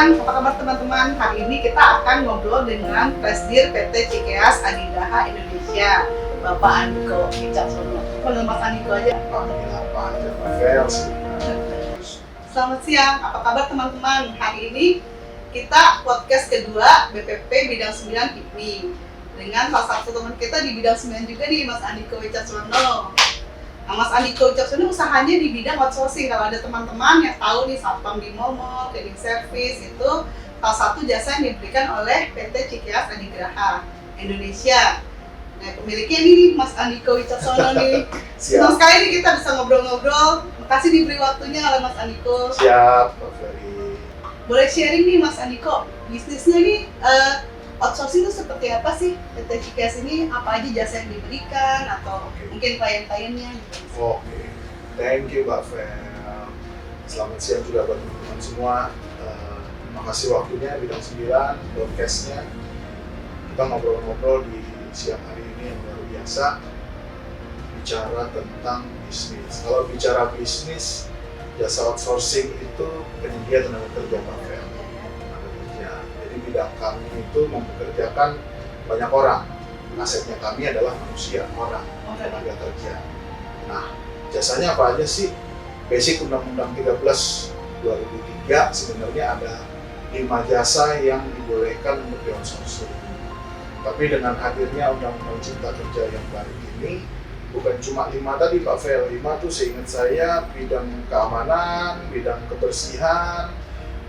siang, apa kabar teman-teman? Hari ini kita akan ngobrol dengan Presidir PT Cikeas Adigraha Indonesia, Bapak Andiko Wicaksono. Panggil Mas Andiko aja. Selamat siang, apa kabar teman-teman? Hari ini kita podcast kedua BPP Bidang 9 HIPMI dengan salah satu teman kita di Bidang 9 juga nih, Mas Andiko Wicaksono. Nah, Mas Andiko Wicaksono usahanya di bidang outsourcing. Kalau ada teman-teman yang tahu nih, satpam di Momo, cleaning service itu salah satu jasa yang diberikan oleh PT Cikeas Adigraha Indonesia. Nah, pemiliknya ini Mas Andiko Wicaksono nih. Senang sekali nih kita bisa ngobrol-ngobrol. Makasih diberi waktunya oleh Mas Andiko. Siap, Pak Ferry. Boleh sharing nih Mas Andiko, bisnisnya nih outsourcing itu seperti apa sih? PT Cikeas ini apa aja jasa yang diberikan atau mungkin klien-kliennya gitu? Oke, thank you Mbak Fer. Selamat siang juga buat teman-teman semua. Terima kasih waktunya Bidang 9 podcastnya. Kita ngobrol-ngobrol di siang hari ini yang luar biasa, bicara tentang bisnis. Kalau bicara bisnis, jasa outsourcing itu penyedia tenaga kerja Mbak Fer. Jadi bidang kami itu mempekerjakan banyak orang. Asetnya kami adalah manusia, orang, tenaga kerja. Nah, jasanya apa aja sih? Basic Undang-Undang 13 2003 sebenarnya ada 5 jasa yang dibolehkan untuk di-outsourcing. Tapi dengan hadirnya Undang-Undang Cipta Kerja yang baru ini, bukan cuma 5 tadi Pak Fel, 5 tuh seingat saya bidang keamanan, bidang kebersihan,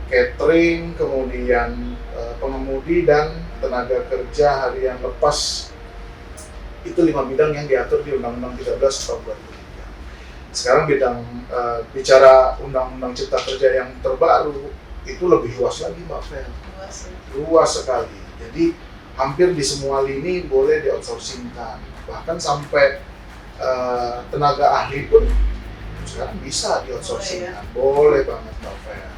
catering, kemudian pengemudi dan tenaga kerja harian lepas. Itu 5 bidang yang diatur di Undang-Undang 13 tahun 2003. Sekarang bidang bicara Undang-Undang Cipta Kerja yang terbaru itu lebih luas lagi Mbak Fel. Luas sekali. Jadi hampir di semua lini boleh di-outsourcingkan. Bahkan sampai tenaga ahli pun sekarang bisa di-outsourcingkan. Boleh banget Mbak Fel.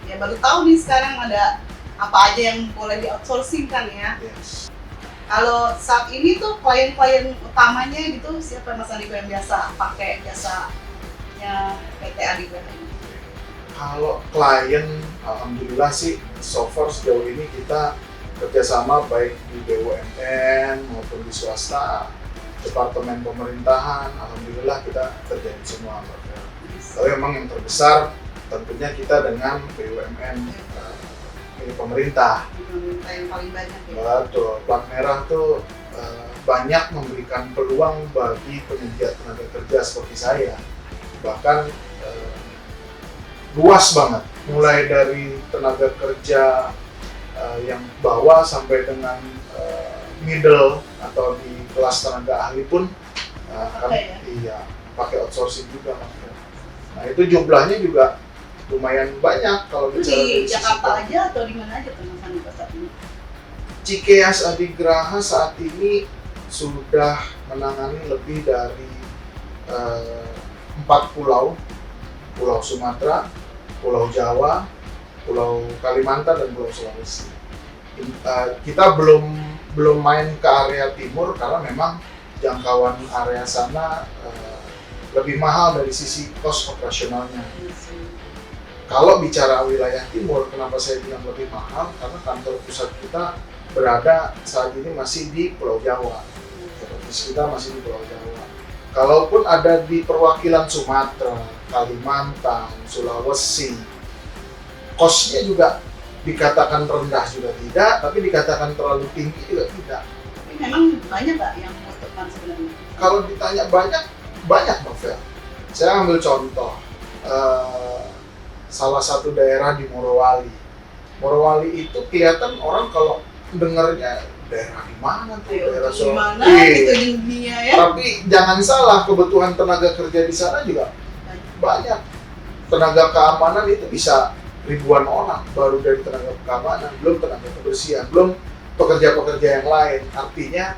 Ya baru tahu nih sekarang ada apa aja yang boleh di-outsourcing kan ya. Yes. Kalau saat ini tuh klien-klien utamanya gitu siapa Mas Andiko yang biasa pakai jasanya PT Adigraha ini? Kalau klien, alhamdulillah sih so far sejauh ini kita kerjasama baik di BUMN maupun di swasta, departemen pemerintahan, alhamdulillah kita kerjain semua. Tapi memang yang terbesar tentunya kita dengan BUMN ini pemerintah. Pemerintah yang paling banyak ya. Betul, plat merah tuh banyak memberikan peluang bagi penyedia tenaga kerja seperti saya. Bahkan luas banget, mulai dari tenaga kerja yang bawah sampai dengan middle atau di kelas tenaga ahli pun pakai outsourcing juga. Nah itu jumlahnya juga lumayan banyak kalau bicara di dari Jakarta aja atau di mana aja Mas Andiko saat ini? Cikeas Adigraha saat ini sudah menangani lebih dari 4 pulau, Pulau Sumatera, Pulau Jawa, Pulau Kalimantan dan Pulau Sulawesi. Kita belum main ke area timur karena memang jangkauan area sana lebih mahal dari sisi cost operasionalnya. Kalau bicara wilayah timur, kenapa saya bilang lebih mahal? Karena kantor pusat kita berada saat ini masih di Pulau Jawa. Office kita masih di Pulau Jawa. Kalaupun ada di perwakilan Sumatera, Kalimantan, Sulawesi, cost-nya juga dikatakan rendah juga tidak, tapi dikatakan terlalu tinggi juga tidak. Tapi memang banyak nggak yang membutuhkan sebenarnya? Kalau ditanya banyak novel. Saya ambil contoh. Salah satu daerah di Morowali. Morowali itu kelihatan orang kalau dengarnya daerah di mana tuh, daerah di mana gitu di dunia ya. Tapi jangan salah, kebutuhan tenaga kerja di sana juga banyak. Tenaga keamanan itu bisa ribuan orang baru dari tenaga keamanan, belum tenaga kebersihan, belum pekerja-pekerja yang lain. Artinya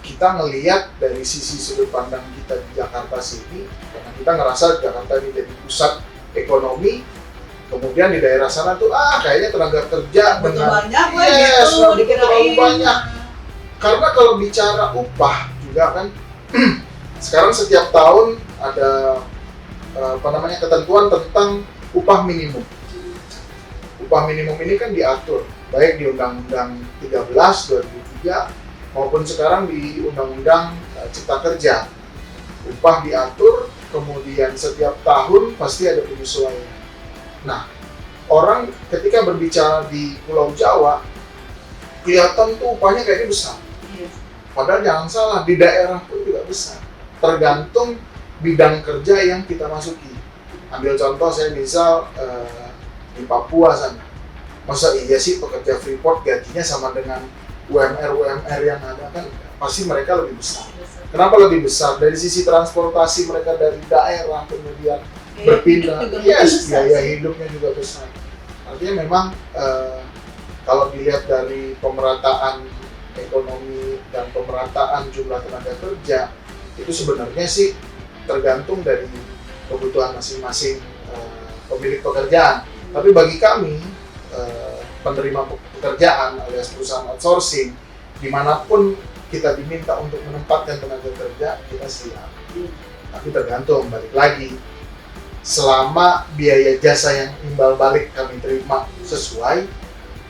kita ngelihat dari sisi sudut pandang kita di Jakarta sini, karena kita ngerasa Jakarta ini jadi pusat ekonomi, kemudian di daerah sana tuh kayaknya tenaga kerja banyak terlalu banyak. Karena kalau bicara upah juga kan sekarang setiap tahun ada ketentuan tentang upah minimum. upah minimum ini kan diatur baik di Undang-Undang 13 2003 maupun sekarang di Undang-Undang Cipta Kerja. Upah diatur, kemudian setiap tahun pasti ada penyesuaian. Nah, orang ketika berbicara di Pulau Jawa, kelihatan tuh upahnya kayaknya besar. Padahal jangan salah, di daerah pun juga besar. Tergantung bidang kerja yang kita masuki. Ambil contoh, saya misal di Papua sana. Masa iya sih pekerja Freeport gajinya sama dengan UMR yang ada? Kan pasti mereka lebih besar. Kenapa lebih besar? Dari sisi transportasi mereka dari daerah kemudian berpindah, biaya hidupnya juga besar. Artinya memang kalau dilihat dari pemerataan ekonomi dan pemerataan jumlah tenaga kerja, itu sebenarnya sih tergantung dari kebutuhan masing-masing pemilik pekerjaan. Tapi bagi kami penerima pekerjaan alias perusahaan outsourcing, dimanapun kita diminta untuk menempatkan tenaga kerja, kita siap. Tapi tergantung, balik lagi, selama biaya jasa yang imbal balik kami terima sesuai,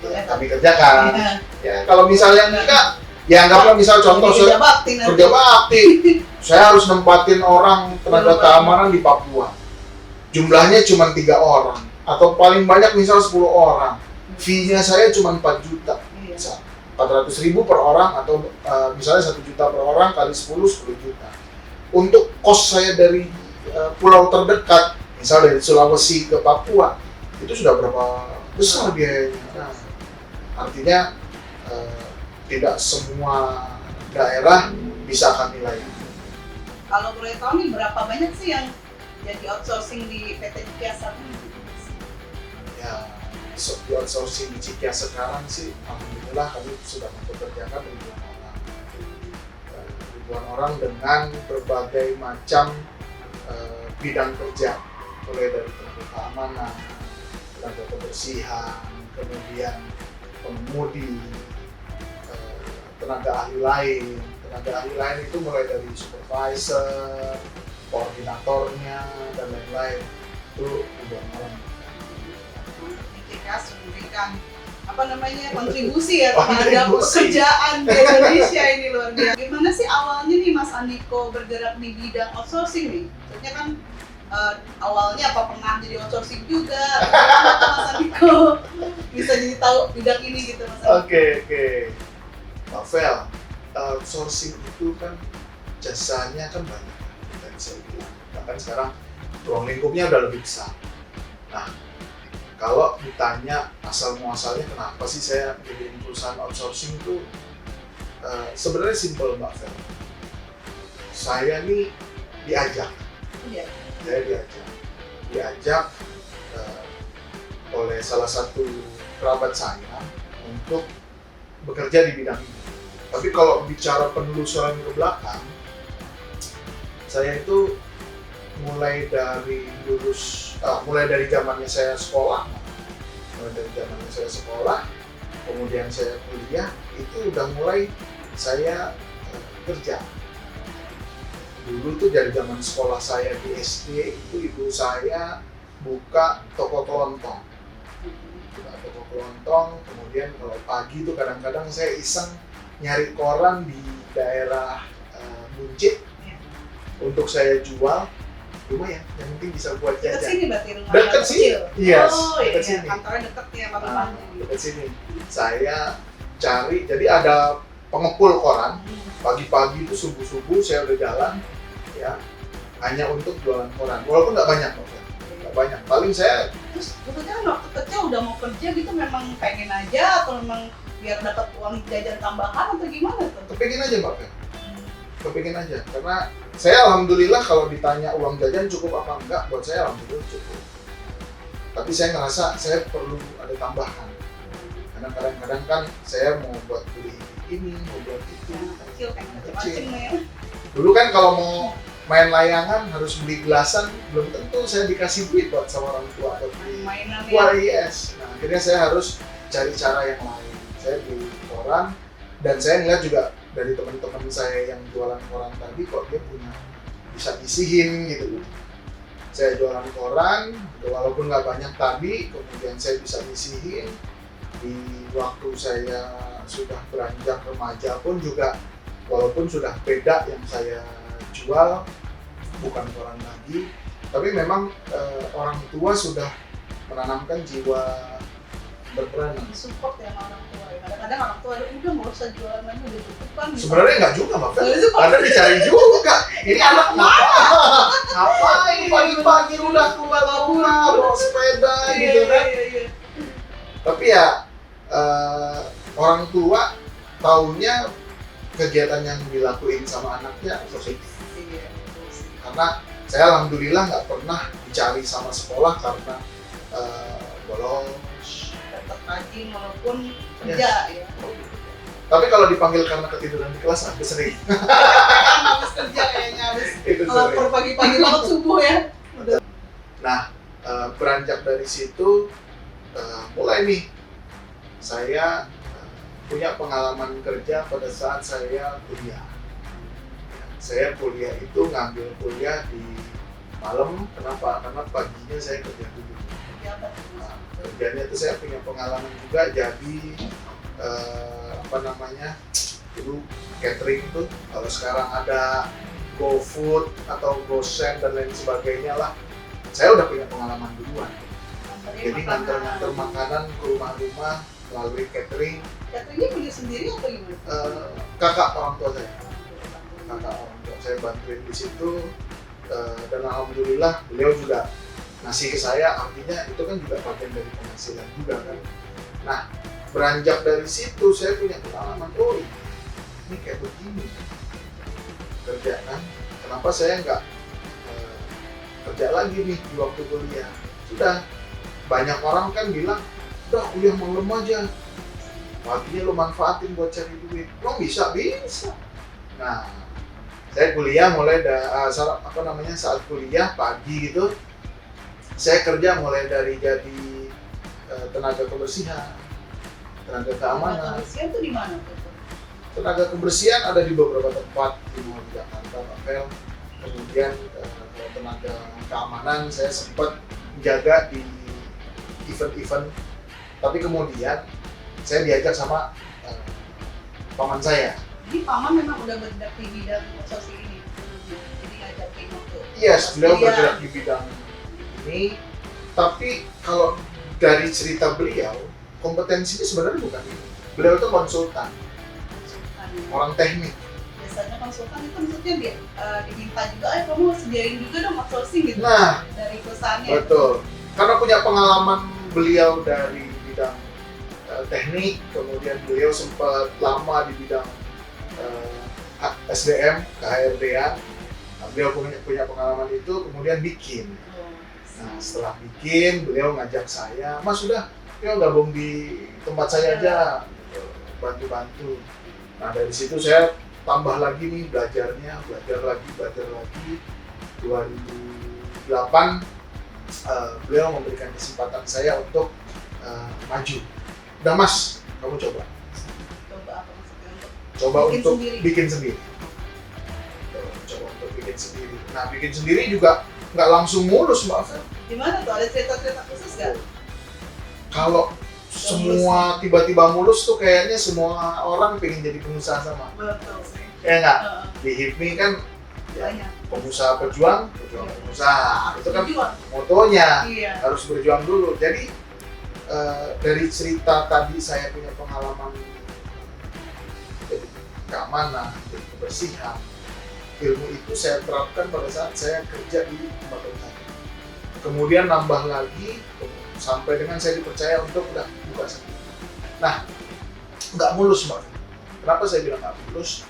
ya kami kerjakan. Ya kalau misalnya enggak, ya anggaplah misal contoh saya kerja bakti, saya harus nempatin orang tenaga keamanan di Papua. Jumlahnya cuma 3 orang atau paling banyak misal 10 orang. Fee-nya saya cuma 4 juta. Misal 400.000 per orang atau misalnya 1 juta per orang kali 10 juta. Untuk kos saya dari pulau terdekat, misal dari Sulawesi ke Papua, itu sudah berapa besar biayanya. Nah, artinya tidak semua daerah bisa kami layani. Kalau boleh tahu nih, berapa banyak sih yang jadi outsourcing di PT Cikiasa? Ya, di outsourcing di Cikiasa sekarang sih, alhamdulillah kami sudah mempekerjakan ribuan orang dengan berbagai macam bidang kerja, mulai dari tenaga keamanan, tenaga kebersihan, kemudian pengemudi, tenaga ahli lain. Tenaga ahli lain itu mulai dari supervisor, koordinatornya, dan lain-lain. Itu ribuan orang. Cikiasa memberikan kontribusi ya terhadap pekerjaan di Indonesia ini, luar biasa. Gimana sih awalnya nih Mas Andiko bergerak di bidang outsourcing nih? Maksudnya kan awalnya apa pernah jadi outsourcing juga? Kenapa Mas Andiko bisa jadi tahu bidang ini gitu Mas Andiko? Oke. Pak Fel, outsourcing itu kan jasanya kan banyak, tadi saya bilang. Bahkan sekarang ruang lingkupnya udah lebih besar. Nah, kalau ditanya asal muasalnya kenapa sih saya bikin perusahaan outsourcing itu sebenarnya simpel Mbak Fel. Saya nih diajak. Saya diajak oleh salah satu kerabat saya untuk bekerja di bidang ini. Tapi kalau bicara penelusuran ke belakang, saya itu mulai dari zamannya saya sekolah, kemudian saya kuliah, itu udah mulai saya kerja. Dulu tuh dari zaman sekolah saya di SD itu ibu saya buka toko kelontong. Kemudian kalau pagi tuh kadang-kadang saya iseng nyari koran di daerah Buncit untuk saya jual. Lumayan, yang penting bisa buat jajan. Dekat sini berarti rumah dekat sini. Yes, dekat sini. Kantornya dekat ya Pak Bupati. Dekat sini. Saya cari, jadi ada pengepul koran. Pagi-pagi itu subuh-subuh saya udah jalan, ya, hanya untuk jualan koran. Walaupun nggak banyak, nggak banyak. Paling saya. Terus sebetulnya waktu kecil udah mau kerja gitu memang pengen aja atau memang biar dapat uang jajan tambahan atau gimana tuh? Kepengin aja Mbak Fer. Kepengin aja, karena saya alhamdulillah kalau ditanya uang jajan cukup apa enggak, buat saya alhamdulillah cukup. Tapi saya ngerasa saya perlu ada tambahan. Karena kadang-kadang kan saya mau buat beli ini, mau buat itu. Kecil kan, Kecil. ya. Dulu kan kalau mau main layangan harus beli gelasan, belum tentu saya dikasih duit buat sama orang tua buat beli Mainan kuah ya. yes. Nah akhirnya saya harus cari cara yang lain. Saya beli koran dan saya ngeliat juga dari teman-teman saya yang jualan koran tadi kok dia punya bisa isihin gitu. saya jualan koran, walaupun nggak banyak tadi, kemudian saya bisa nyisihin di waktu saya sudah beranjak remaja pun juga, walaupun sudah beda yang saya jual, bukan koran lagi, tapi memang orang tua sudah menanamkan jiwa berperan. Support ya sama orang tua. Kadang-kadang orang tua udah nggak usah jualan lagi, udah cukup kan. Sebenarnya nggak juga, Mbak Fel. Nggak support. Anda dicari juga. Ini anak ngapain pagi-pagi udah keluar rumah bawa sepeda gitu kan. Iya. Tapi ya orang tua taunya kegiatan yang dilakuin sama anaknya positif. Iya, betul sih. Karena saya alhamdulillah nggak pernah dicari sama sekolah karena bolos. Tetap rajin walaupun kerja ya. Tapi kalau dipanggil karena ketiduran di kelas, aku sering. Habis kerja kayaknya, habis Itu lapor sering. pagi-pagi banget subuh ya. Nah, beranjak dari situ mulai nih saya punya pengalaman kerja pada saat saya kuliah. Saya kuliah itu ngambil kuliah di malam. Kenapa? Karena paginya saya kerja dulu. Ya, betul. Nah, kerjanya itu saya punya pengalaman juga jadi dulu catering tuh. Kalau sekarang ada GoFood atau GoSend dan lain sebagainya lah, saya udah punya pengalaman duluan. Jadi nganter makanan ke rumah-rumah melalui catering. Cateringnya punya sendiri atau gimana? Kakak orang tua saya bantuin di situ, dan alhamdulillah beliau juga ngasih ke saya, artinya itu kan juga bagian dari penghasilan juga kan. Nah, beranjak dari situ saya punya pengalaman, oh ini kayak begini kerja kan, kenapa saya nggak kerja lagi nih di waktu kuliah. Sudah banyak orang kan bilang udah kuliah malam aja, paginya lo manfaatin buat cari duit. Lo bisa. Nah, saya kuliah mulai saat kuliah pagi gitu, saya kerja mulai dari jadi tenaga kebersihan, tenaga keamanan. Kebersihan tuh di mana tuh? Tenaga kebersihan ada di beberapa tempat di Jakarta, Pak Fel. Kemudian kalau tenaga keamanan saya sempat jaga di event-event, tapi kemudian saya diajak sama paman saya. Jadi paman memang udah bergerak di bidang sosial ini sebelumnya, jadi ngajakin waktu. Yes, beliau Iya. bergerak di bidang ini, tapi kalau dari cerita beliau, kompetensinya sebenarnya bukan ini. Beliau itu konsultan, orang teknik. Biasanya konsultan itu maksudnya diminta juga, kamu sediain juga dong outsourcing gitu Nah, dari perusahaannya. betul. Karena punya pengalaman beliau dari bidang teknik, kemudian beliau sempat lama di bidang SDM, KHRD-an. Nah, beliau punya pengalaman itu, kemudian bikin. Nah, setelah bikin, beliau ngajak saya, Mas udah, yuk gabung di tempat saya aja, bantu-bantu. Nah, dari situ saya tambah lagi nih belajar lagi. 2008 beliau memberikan kesempatan saya untuk maju. Udah Mas, kamu coba Apa maksudnya untuk untuk sendiri. bikin sendiri. Coba untuk bikin sendiri. Nah, bikin sendiri juga nggak langsung mulus, Mbak Fel. Gimana tuh, ada cerita-cerita khusus nggak? Kalau semua tiba-tiba mulus tuh kayaknya semua orang pengen jadi pengusaha sama. Betul sih. Ya nggak? Heeh, Di HIPMI kan banyak. pengusaha pejuang pengusaha. Itu kan Tujuan. motonya, Iya. harus berjuang dulu. Jadi dari cerita tadi saya punya pengalaman jadi keamanan, jadi kebersihan. Ilmu itu saya terapkan pada saat saya kerja di tempat kerja. Kemudian nambah lagi sampai dengan saya dipercaya untuk udah buka sendiri. Nah, nggak mulus Mbak. Kenapa saya bilang nggak mulus?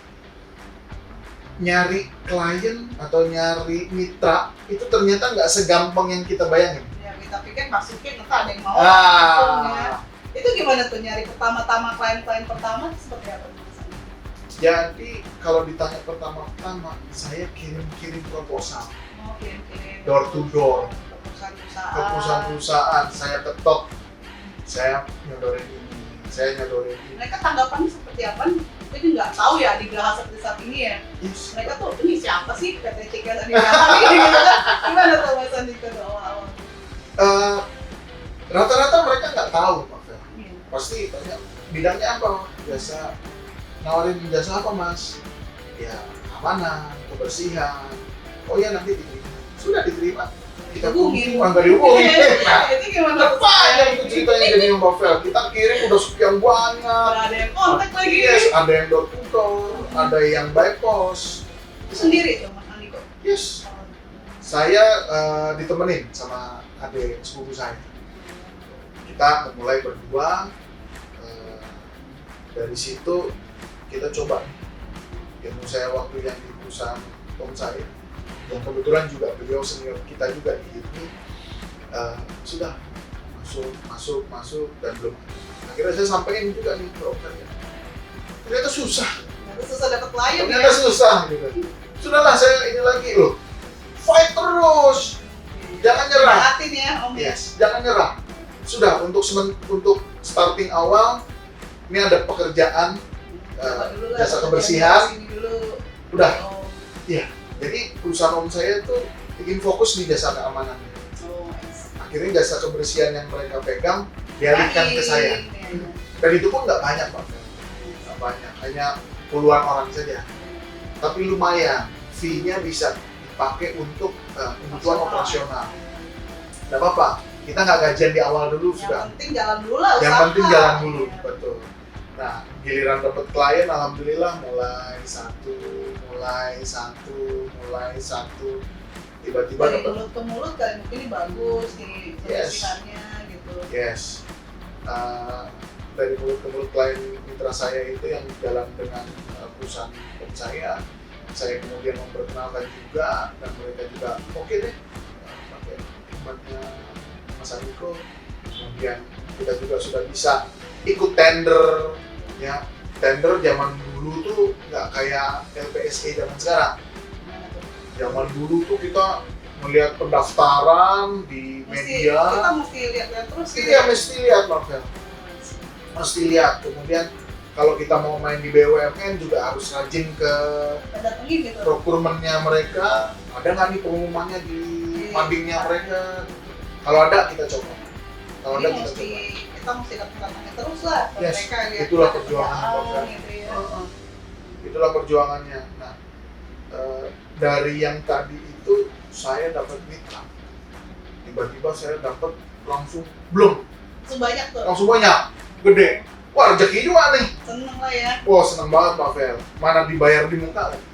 Nyari klien atau nyari mitra itu ternyata nggak segampang yang kita bayangin. Ya, kita pikir masukin, entah ada yang mau langsung ya. Ah, Itu gimana tuh nyari pertama-tama klien-klien pertama itu seperti apa tuh? jadi kalau ditanya pertama-tama, saya kirim proposal Mau kirim-kirim door to door ke perusahaan-perusahaan. ke perusahaan-perusahaan, saya ketok, saya nyodorin ini, saya nyodorin ini. Mereka tanggapannya seperti apa nih? mungkin nggak tahu ya di Geraha seperti saat ini ya. Yes. Mereka tuh ini siapa sih PT CKS di Geraha gitu kan? Gimana tuh Mas Andiko tuh awal-awal? Rata-rata mereka nggak tahu Pak Fel. Iya. Pasti tanya bidangnya apa, jasa nawarin jasa apa Mas? Ya keamanan, kebersihan. Oh ya nanti diterima. Sudah diterima. Kita Hubungin. nggak dihubungin. Nah, Itu gimana? panjang itu ceritanya jadi Mbak Fel. Kita kirim udah sekian banyak. Nggak ada yang kontak lagi. Yes, ada yang door to door, ada yang by post. Itu sendiri tuh Mas Andiko. Yes, saya ditemenin sama adik sepupu saya. Kita mulai berdua. Dari situ kita coba ilmu saya waktu yang di perusahaan om saya, yang kebetulan juga beliau senior kita juga di ITMI, sudah masuk dan belum. Akhirnya saya sampaikan juga nih ke om saya, ternyata susah. Terus susah dapat klien ya. Ternyata susah gitu. Sudahlah saya ini lagi loh, fight terus, jangan nyerah. Hati nih ya Om ya. Yes, jangan nyerah. Sudah untuk starting awal ini ada pekerjaan Coba dulu lah, jasa kebersihan. sini dulu. Udah. Oh, Jadi perusahaan om saya tuh ingin fokus di jasa keamanan. oh, nice. Akhirnya jasa kebersihan yang mereka pegang dialihkan ke saya. Iya. Dan itu pun nggak banyak Pak. Nggak banyak, hanya puluhan orang saja. Tapi lumayan, fee-nya bisa dipakai untuk kebutuhan operasional. Nggak apa-apa, kita nggak gajian di awal dulu Yang sudah. penting jalan dulu lah. Yang usaha. penting jalan dulu, Iya. betul. Nah, giliran dapat klien, alhamdulillah mulai satu, tiba-tiba Dari dapat. mulut ke mulut kan mungkin ini bagus di Yes. kebersihannya gitu. Yes. Dari mulut ke mulut klien mitra saya itu yang jalan dengan perusahaan om saya kemudian memperkenalkan juga dan mereka juga oke deh pakai tempatnya Mas Andiko. Kemudian kita juga sudah bisa ikut tender ya. Tender zaman dulu tuh nggak kayak LPSE zaman sekarang. Gimana tuh? Zaman dulu tuh kita melihat pendaftaran di media. Kita mesti lihat-lihat terus gitu. Iya, mesti lihat Marvel. Mesti lihat. Kemudian kalau kita mau main di BUMN juga harus rajin ke Kita datengin gitu. procurement-nya mereka. Ada nggak nih pengumumannya di mandingnya mereka? Kalau ada kita coba. Kalau ada Jadi kita coba. kita mesti datang-datangnya terus lah ke Yes, mereka lihat itulah ada perjuangan kerjaan Marvel. gitu ya. Itulah perjuangannya. Nah, dari yang tadi itu saya dapat mitra. Tiba-tiba saya dapat langsung Sebanyak tuh. langsung banyak, gede. Wah, rezeki juga nih. Seneng lah ya. Wah, senang banget Pak Fel. Mana dibayar di muka lagi.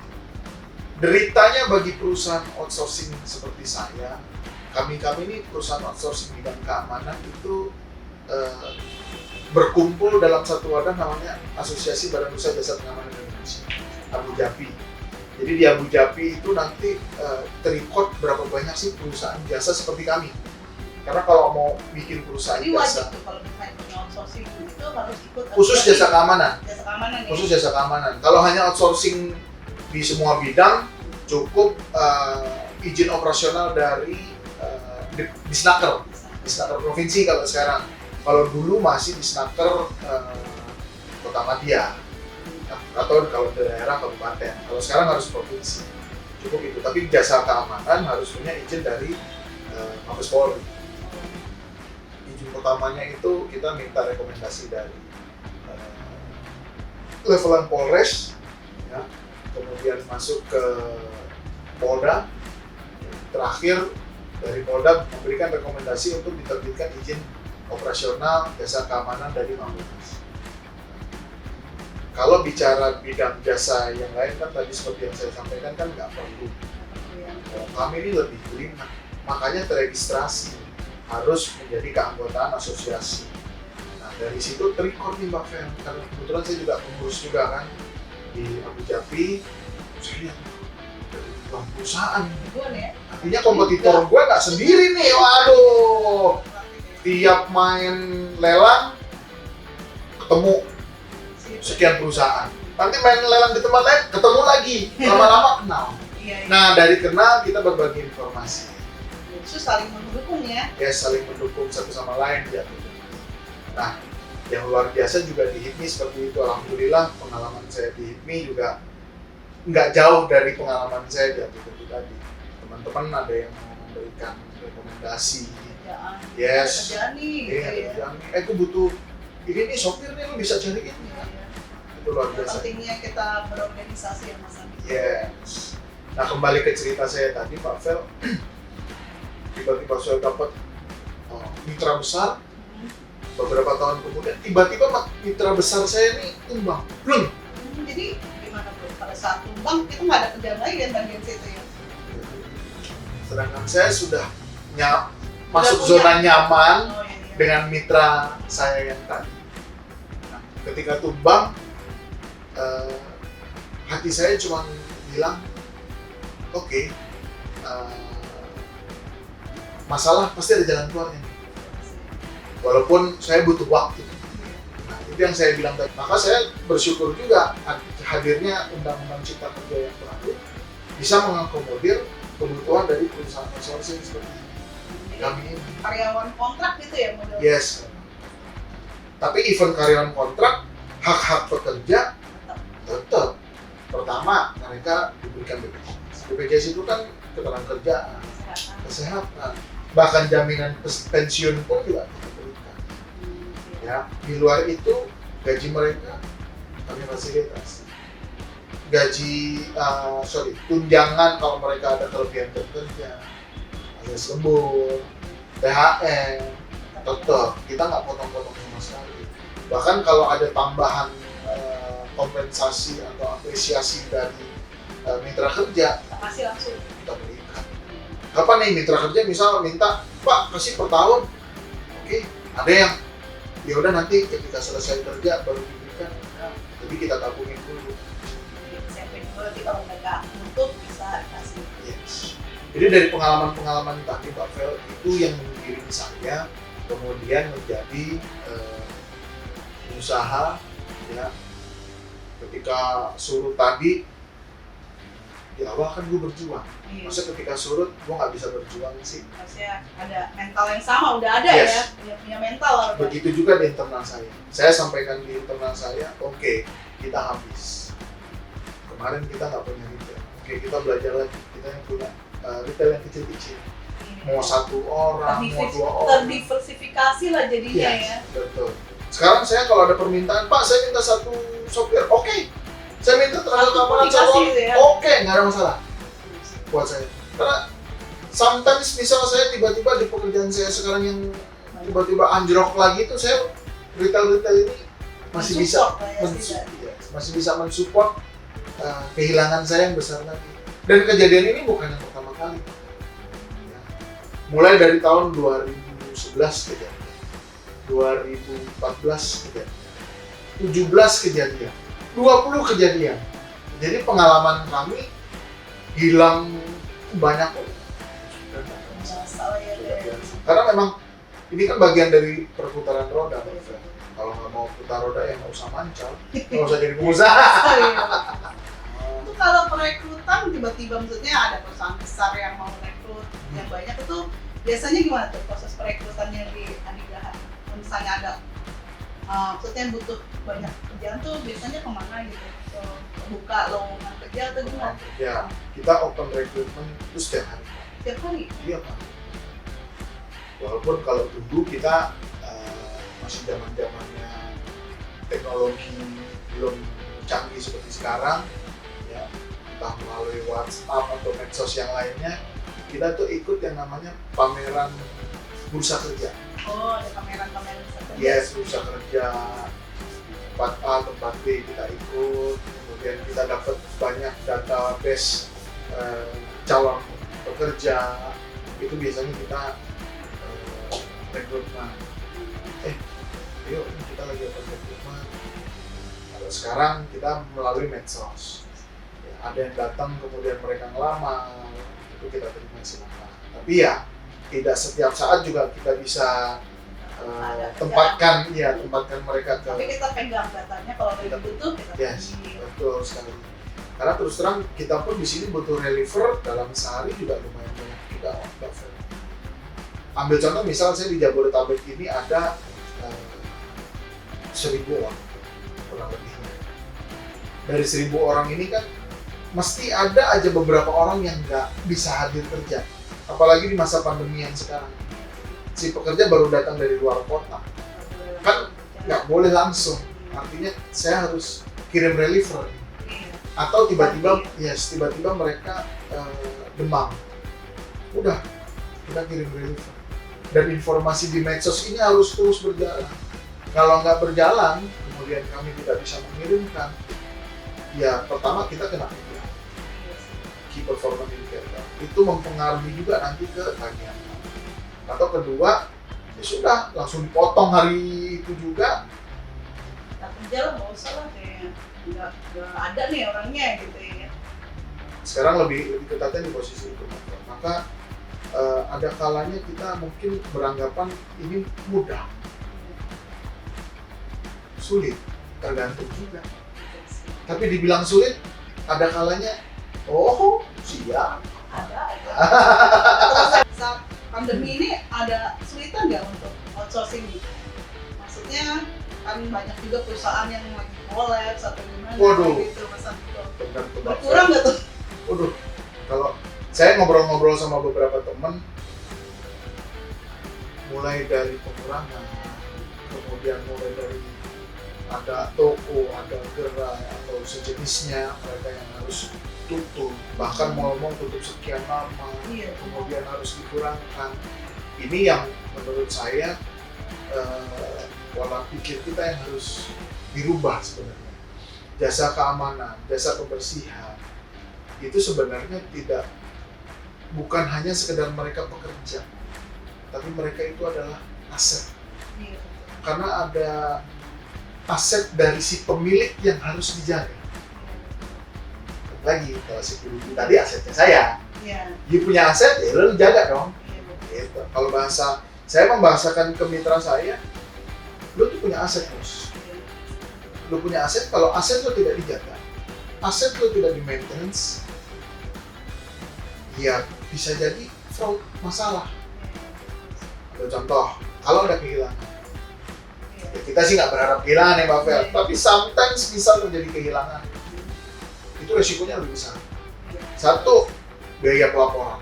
Deritanya bagi perusahaan outsourcing seperti saya, kami ini perusahaan outsourcing bidang keamanan itu berkumpul dalam satu wadah namanya Asosiasi Badan Usaha Jasa Pengamanan Indonesia, Abu Dhabi. Jadi di Abu Dhabi itu nanti terrecord berapa banyak sih perusahaan jasa seperti kami. Karena kalau mau bikin perusahaan Jadi jasa wajib tuh kalau misalnya punya outsourcing itu harus ikut khusus jasa keamanan, Jasa keamanan ya. khusus jasa keamanan. Kalau hanya outsourcing di semua bidang cukup izin operasional dari Disnaker provinsi kalau sekarang. Kalau dulu masih Disnaker Kota Madya atau kalau di daerah kabupaten. Kalau sekarang harus provinsi. Cukup itu. Tapi jasa keamanan harus punya izin dari Mabes Polri. Izin pertamanya itu kita minta rekomendasi dari levelan Polres, ya. Kemudian masuk ke Polda, terakhir dari Polda memberikan rekomendasi untuk diterbitkan izin operasional jasa keamanan dari Mabes. Kalau bicara bidang jasa yang lain kan tadi seperti yang saya sampaikan kan nggak perlu. Kalau kami ini lebih jelimet, makanya teregistrasi harus menjadi keanggotaan asosiasi. Nah dari situ terrecord nih Mbak Fer, karena kebetulan saya juga pengurus juga kan di Abu Dhabi. Saya lihat dari bank perusahaan, Ribuan ya. artinya kompetitor gue nggak sendiri nih, waduh. Tiap main lelang ketemu sekian perusahaan. Nanti main lelang di tempat lain ketemu lagi, lama-lama kenal. Iya, iya. Nah dari kenal kita berbagi informasi. Itu saling mendukung ya. Ya saling mendukung satu sama lain ya. Nah yang luar biasa juga di HIPMI seperti itu. Alhamdulillah pengalaman saya di HIPMI juga nggak jauh dari pengalaman saya di aplikasi tadi. Teman-teman ada yang mau memberikan rekomendasi, Kerjaan. yes, Kerjaan nih, gitu ya. kerjaan, aku butuh ini nih sopir nih, lu bisa cari ini. Iya, iya. Itu luar biasa. Pentingnya kita berorganisasi ya Mas Andi. Yes. Nah kembali ke cerita saya tadi Pak Fel, tiba-tiba saya dapat mitra besar. Beberapa tahun kemudian tiba-tiba mitra besar saya ini tumbang, belum. Jadi gimana bro? Pada saat tumbang itu nggak ada kerjaan lagi kan bagian situ ya? Sedangkan saya sudah masuk punya. zona nyaman Oh, iya. dengan mitra saya yang tadi. Nah, ketika tumbang, hati saya cuma bilang, oke, masalah pasti ada jalan keluarnya. Walaupun saya butuh waktu. Nah, itu yang saya bilang tadi. Maka saya bersyukur juga hadirnya Undang-Undang Cipta Kerja yang baru bisa mengakomodir kebutuhan dari perusahaan outsourcing seperti kami ini. Karyawan kontrak gitu ya model? Yes. Tapi even karyawan kontrak, hak-hak pekerja tetap. Pertama, mereka diberikan BPJS. BPJS itu kan ketenaga kerjaan, kesehatan, bahkan jaminan pensiun pun juga kita berikan. Ya, di luar itu gaji mereka kami fasilitas. Tunjangan kalau mereka ada kelebihan bekerja, alias lembur, THR, tetap kita nggak potong-potong sama sekali. Bahkan kalau ada tambahan kompensasi atau apresiasi dari mitra kerja, Kita kasih langsung. kita berikan. Kapan nih mitra kerja misal minta, Pak kasih per tahun, oke, ada yang ya udah nanti ketika selesai kerja baru diberikan. Jadi kita tabungin dulu. Siapin dulu nanti kalau mereka butuh bisa kasih. Yes. Jadi dari pengalaman-pengalaman tadi Pak Fel itu yang menggiring saya kemudian menjadi usaha ya. Ketika surut tadi di awal kan gue berjuang. Iya. Masa ketika surut gue nggak bisa berjuang sih. Harusnya ada mental yang sama, udah ada Yes. ya, punya mental lah. Begitu juga di internal saya. Saya sampaikan di internal saya, oke, kita habis. Kemarin kita nggak punya retail. Oke, kita belajar lagi. Kita yang punya retail yang kecil-kecil. Mau satu orang, mau dua orang. Terdiversifikasi lah jadinya Yes, ya. betul. Sekarang saya kalau ada permintaan, Pak saya minta satu sopir, oke. Saya minta tenaga Satu keamanan dikasih satu, gitu ya. oke, nggak ada masalah buat saya. Karena sometimes misal saya tiba-tiba di pekerjaan saya sekarang yang tiba-tiba anjlok lagi itu saya retail ini masih bisa Mensupport lah ya, setidaknya. masih bisa mensupport kehilangan saya yang besar lagi. Dan kejadian ini bukan yang pertama kali. Ya. Mulai dari tahun 2011 kejadian, 2014 kejadian, 17 kejadian, 20 kejadian. Jadi pengalaman kami hilang banyak kok. Masalah ya. Karena memang ini kan bagian dari perputaran roda, Pak Fer. Kalau nggak mau putar roda ya nggak usah mancal, nggak usah jadi pengusaha. Itu kalau perekrutan tiba-tiba maksudnya ada perusahaan besar yang mau rekrut yang banyak itu biasanya gimana tuh proses perekrutannya di Adigraha? Misalnya ada maksudnya butuh banyak kerjaan tuh biasanya kemana gitu? Buka lowongan kerja atau gimana? Ya, kita open recruitment itu setiap hari. Tiap hari? Iya Pak. Walaupun kalau dulu kita masih zaman-zamannya teknologi belum canggih seperti sekarang, ya entah melalui WhatsApp atau medsos yang lainnya, kita tuh ikut yang namanya pameran bursa kerja. Oh, ada kamera-kamera kerja. Yes, bursa kerja tempat A, tempat B kita ikut, kemudian kita dapat banyak database calon pekerja, itu biasanya kita rekrutmen. Yuk kita lagi open rekrutmen. Kalau sekarang kita melalui medsos. Ya, ada yang datang kemudian mereka ngelamar, itu kita terima silakan. Tapi ya tidak setiap saat juga kita bisa tempatkan mereka ke. Tapi kita pegang datanya kalau lagi butuh kita Yes, panggil. betul sekali. Karena terus terang kita pun di sini butuh reliever dalam sehari juga lumayan banyak juga. Ambil contoh misal saya di Jabodetabek ini ada 1.000 orang kurang lebihnya. Dari 1.000 orang ini kan mesti ada aja beberapa orang yang nggak bisa hadir kerja, apalagi di masa pandemi yang sekarang. Si pekerja baru datang dari luar kota, kan nggak boleh langsung, artinya saya harus kirim reliever. Atau tiba-tiba mereka demam, udah kita kirim reliever. Dan informasi di medsos ini harus terus berjalan. Kalau nggak berjalan, kemudian kami tidak bisa mengirimkan, ya pertama kita kena key performance indicator, itu mempengaruhi juga nanti ke tagihan. Atau kedua, ya sudah langsung dipotong hari itu juga. Tak kerja lah, nggak usah lah, kayak nggak ada nih orangnya gitu ya. Sekarang lebih ketatnya di posisi itu. Maka ada kalanya kita mungkin beranggapan ini mudah, sulit, tergantung juga. Tapi dibilang sulit, ada kalanya oh siap. Ada. Saat pandemi ini ada kesulitan nggak untuk outsourcing nih? Maksudnya kan banyak juga perusahaan yang lagi kolaps atau gimana gitu, Mas Andiko. Berkurang nggak tuh? Waduh, kalau saya ngobrol-ngobrol sama beberapa teman, mulai dari pengurangan, kemudian mulai dari ada toko, ada gerai atau sejenisnya mereka yang harus tutup, bahkan mal-mal tutup sekian lama, kemudian harus dikurangkan. Ini yang menurut saya pola pikir kita yang harus dirubah sebenarnya. Jasa keamanan, jasa kebersihan itu sebenarnya bukan hanya sekedar mereka pekerja, tapi mereka itu adalah aset. Karena ada aset dari si pemilik yang harus dijaga. Lagi kalau security tadi asetnya saya, dia punya aset ya lo jaga dong. Gitu. Kalau saya membahasakan ke mitra saya, lo tuh punya aset bos. Lo punya aset, kalau aset lo tidak dijaga, aset lo tidak di maintenance, ya bisa jadi fraud, masalah. Contoh, kalau ada kehilangan, ya kita sih nggak berharap kehilangan ya Mbak Fel, tapi sometimes bisa terjadi kehilangan. Itu resikonya lebih besar. Satu, biaya pelaporan,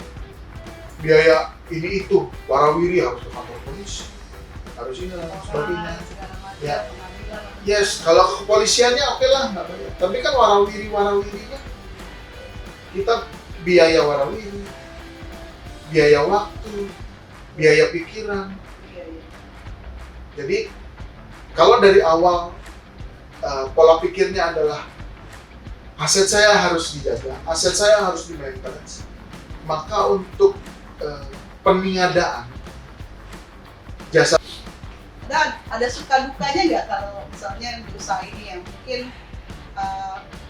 biaya ini itu, warawiri harus ke kantor polisi, harus ini dan sebagainya. Ya, yes, kalau ke kepolisiannya oke lah, nggak banyak. Tapi kan warawirinya kita biaya warawiri, biaya waktu, biaya pikiran. Jadi kalau dari awal pola pikirnya adalah aset saya harus dijaga, aset saya harus di-maintenance, maka untuk peniadaan jasa ada suka dukanya nggak kalau misalnya di usaha ini yang mungkin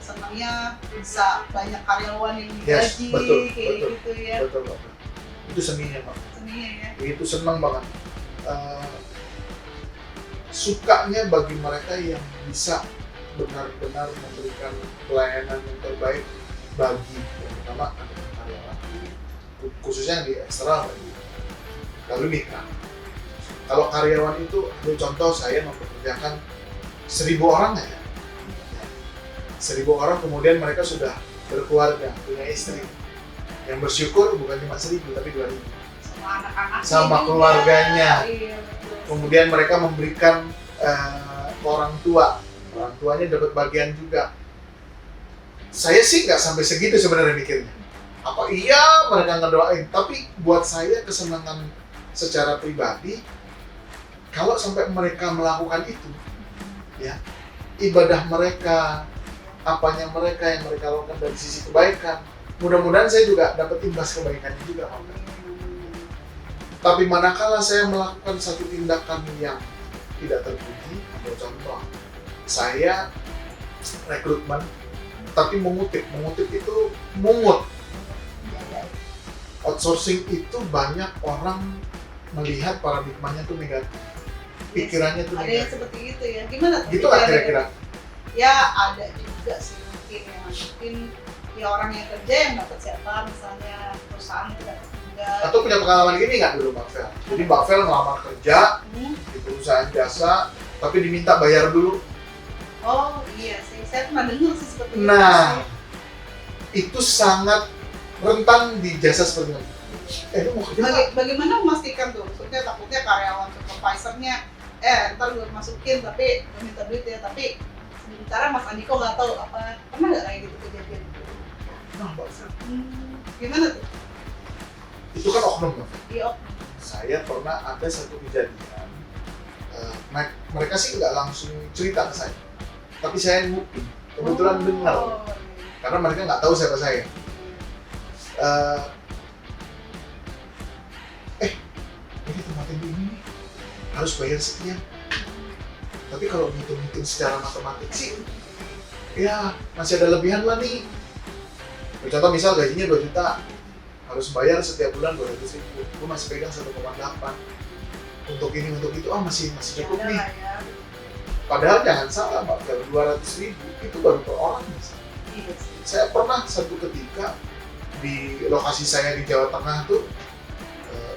senangnya bisa banyak karyawan yang digaji, betul. gitu ya. Betul. Itu seninya Pak. Seninya ya. Itu senang banget. Sukanya bagi mereka yang bisa benar-benar memberikan pelayanan yang terbaik bagi yang pertama karyawan, khususnya di eksternal lalu mitra. Kalau karyawan itu, contoh saya mempekerjakan 1.000 orang ya, 1.000 orang kemudian mereka sudah berkeluarga, punya istri, yang bersyukur bukan cuma 1.000 tapi 2.000 sama anak-anaknya, sama keluarganya. Iya, kemudian mereka memberikan orang tuanya dapat bagian juga. Saya sih nggak sampai segitu sebenarnya mikirnya. Apa iya mereka ngedoain, tapi buat saya kesenangan secara pribadi kalau sampai mereka melakukan itu, ya ibadah mereka, apanya mereka yang mereka lakukan dari sisi kebaikan, mudah-mudahan saya juga dapat imbas kebaikannya juga. Tapi manakala saya melakukan satu tindakan yang tidak terpuji, ambil contoh, saya rekrutmen, tapi mengutip itu mungut. Outsourcing itu banyak orang melihat paradigmanya tuh negatif, pikirannya tuh ada negatif. yang seperti itu ya, gimana tuh? Gitu lah kira-kira. Ya ada juga sih mungkin ya orang yang kerja yang dapat siapa misalnya perusahaan tidak tertinggal. Atau punya pengalaman gini nggak dulu Mbak Fel? Jadi Mbak Fel ngelamar kerja di perusahaan jasa, tapi diminta bayar dulu. Oh iya sih, saya pernah dengar sih seperti itu. Nah, itu sangat rentan di jasa seperti itu. Lu mau kerja nggak? Bagaimana memastikan tuh? Maksudnya takutnya karyawan supervisornya, ntar gue masukin tapi gue minta duit ya, tapi sementara Mas Andiko nggak tahu apa, pernah nggak kayak gitu kejadian? Nah, Mbak Fer, Gimana tuh? itu kan oknum, Mbak Fer. Iya, Saya pernah ada satu kejadian, mereka sih nggak langsung cerita ke saya, tapi saya nguping, kebetulan dengar, karena mereka nggak tahu siapa saya. Ini tempat ini harus bayar sekian, tapi kalau ngitung-ngitung secara matematik sih ya masih ada lebihan lah nih. Contoh misal gajinya 2 juta, harus bayar setiap bulan 200.000, gue masih pegang 1,8 untuk ini untuk itu, masih cukup nih. Padahal jangan salah Mbak, kalau 200.000 itu baru per orang. Saya pernah satu ketika di lokasi saya di Jawa Tengah tuh,